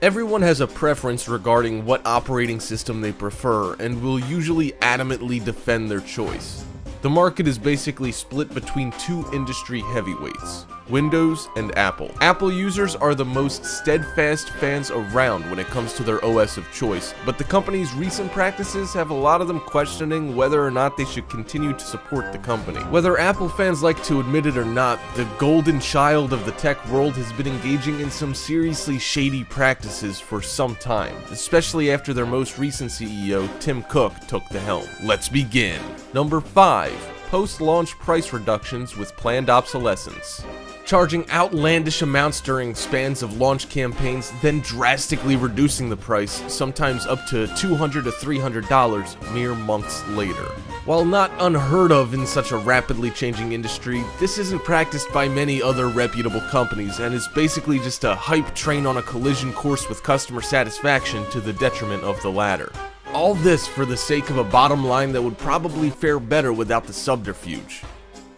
Everyone has a preference regarding what operating system they prefer and will usually adamantly defend their choice. The market is basically split between two industry heavyweights, Windows and Apple. Apple users are the most steadfast fans around when it comes to their OS of choice, but the company's recent practices have a lot of them questioning whether or not they should continue to support the company. Whether Apple fans like to admit it or not, the golden child of the tech world has been engaging in some seriously shady practices for some time, especially after their most recent CEO, Tim Cook, took the helm. Let's begin. Number 5. Post-launch price reductions with planned obsolescence. Charging outlandish amounts during spans of launch campaigns, then drastically reducing the price, sometimes up to $200 to $300 mere months later. While not unheard of in such a rapidly changing industry, this isn't practiced by many other reputable companies and is basically just a hype train on a collision course with customer satisfaction to the detriment of the latter. All this for the sake of a bottom line that would probably fare better without the subterfuge.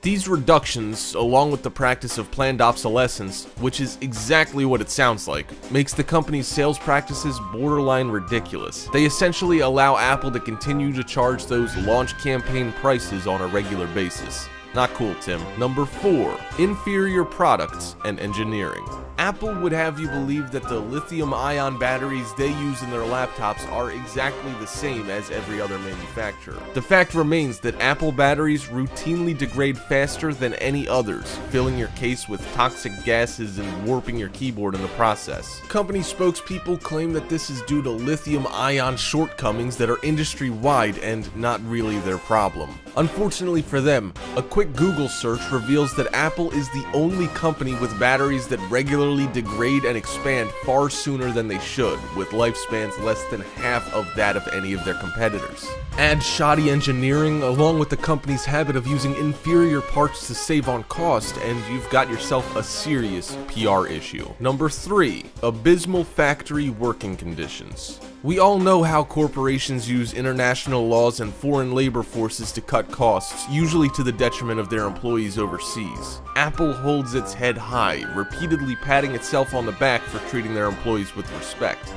These reductions, along with the practice of planned obsolescence, which is exactly what it sounds like, makes the company's sales practices borderline ridiculous. They essentially allow Apple to continue to charge those launch campaign prices on a regular basis. Not cool, Tim. Number 4. Inferior products and engineering. Apple would have you believe that the lithium-ion batteries they use in their laptops are exactly the same as every other manufacturer. The fact remains that Apple batteries routinely degrade faster than any others, filling your case with toxic gases and warping your keyboard in the process. Company spokespeople claim that this is due to lithium-ion shortcomings that are industry-wide and not really their problem. Unfortunately for them, a quick Google search reveals that Apple is the only company with batteries that regularly degrade and expand far sooner than they should, with lifespans less than half of that of any of their competitors. Add shoddy engineering along with the company's habit of using inferior parts to save on cost, and you've got yourself a serious PR issue. Number 3. Abysmal factory working conditions. We all know how corporations use international laws and foreign labor forces to cut costs, usually to the detriment of their employees overseas. Apple holds its head high, repeatedly patting itself on the back for treating their employees with respect.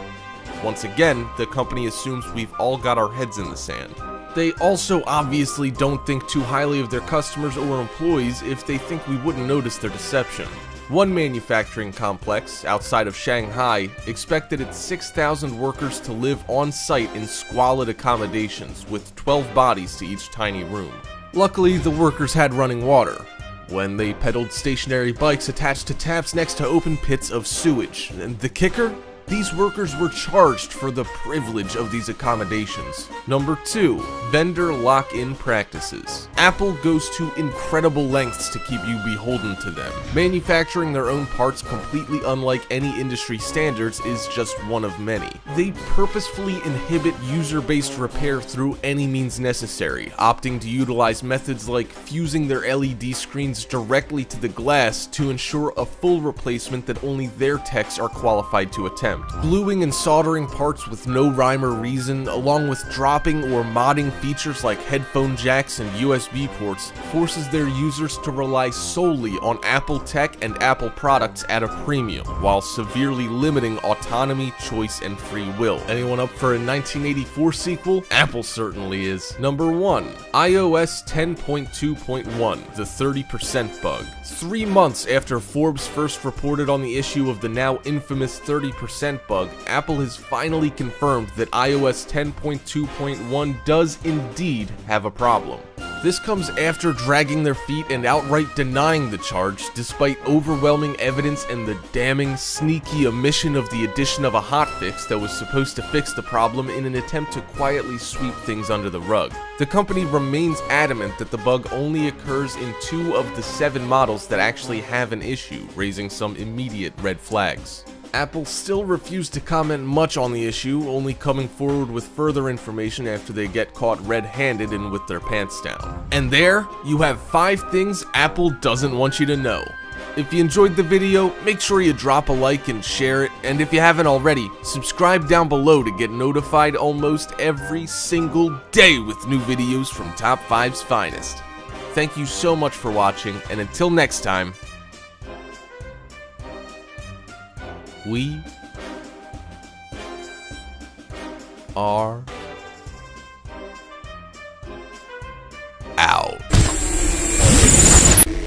Once again, the company assumes we've all got our heads in the sand. They also obviously don't think too highly of their customers or employees if they think we wouldn't notice their deception. One manufacturing complex, outside of Shanghai, expected its 6,000 workers to live on-site in squalid accommodations, with 12 bodies to each tiny room. Luckily, the workers had running water, when they pedaled stationary bikes attached to taps next to open pits of sewage. And the kicker? These workers were charged for the privilege of these accommodations. Number 2. Vendor lock-in practices. Apple goes to incredible lengths to keep you beholden to them. Manufacturing their own parts completely unlike any industry standards is just one of many. They purposefully inhibit user-based repair through any means necessary, opting to utilize methods like fusing their LED screens directly to the glass to ensure a full replacement that only their techs are qualified to attempt. Gluing and soldering parts with no rhyme or reason, along with dropping or modding features like headphone jacks and USB ports, forces their users to rely solely on Apple tech and Apple products at a premium, while severely limiting autonomy, choice, and free will. Anyone up for a 1984 sequel? Apple certainly is. Number 1. iOS 10.2.1, the 30% bug. 3 months after Forbes first reported on the issue of the now infamous 30% bug, Apple has finally confirmed that iOS 10.2.1 does indeed have a problem. This comes after dragging their feet and outright denying the charge, despite overwhelming evidence and the damning, sneaky omission of the addition of a hotfix that was supposed to fix the problem in an attempt to quietly sweep things under the rug. The company remains adamant that the bug only occurs in 2 of the 7 models that actually have an issue, raising some immediate red flags. Apple still refused to comment much on the issue, only coming forward with further information after they get caught red-handed and with their pants down. And there, you have 5 things Apple doesn't want you to know. If you enjoyed the video, make sure you drop a like and share it, and if you haven't already, subscribe down below to get notified almost every single day with new videos from Top 5's finest. Thank you so much for watching, and until next time, We are out.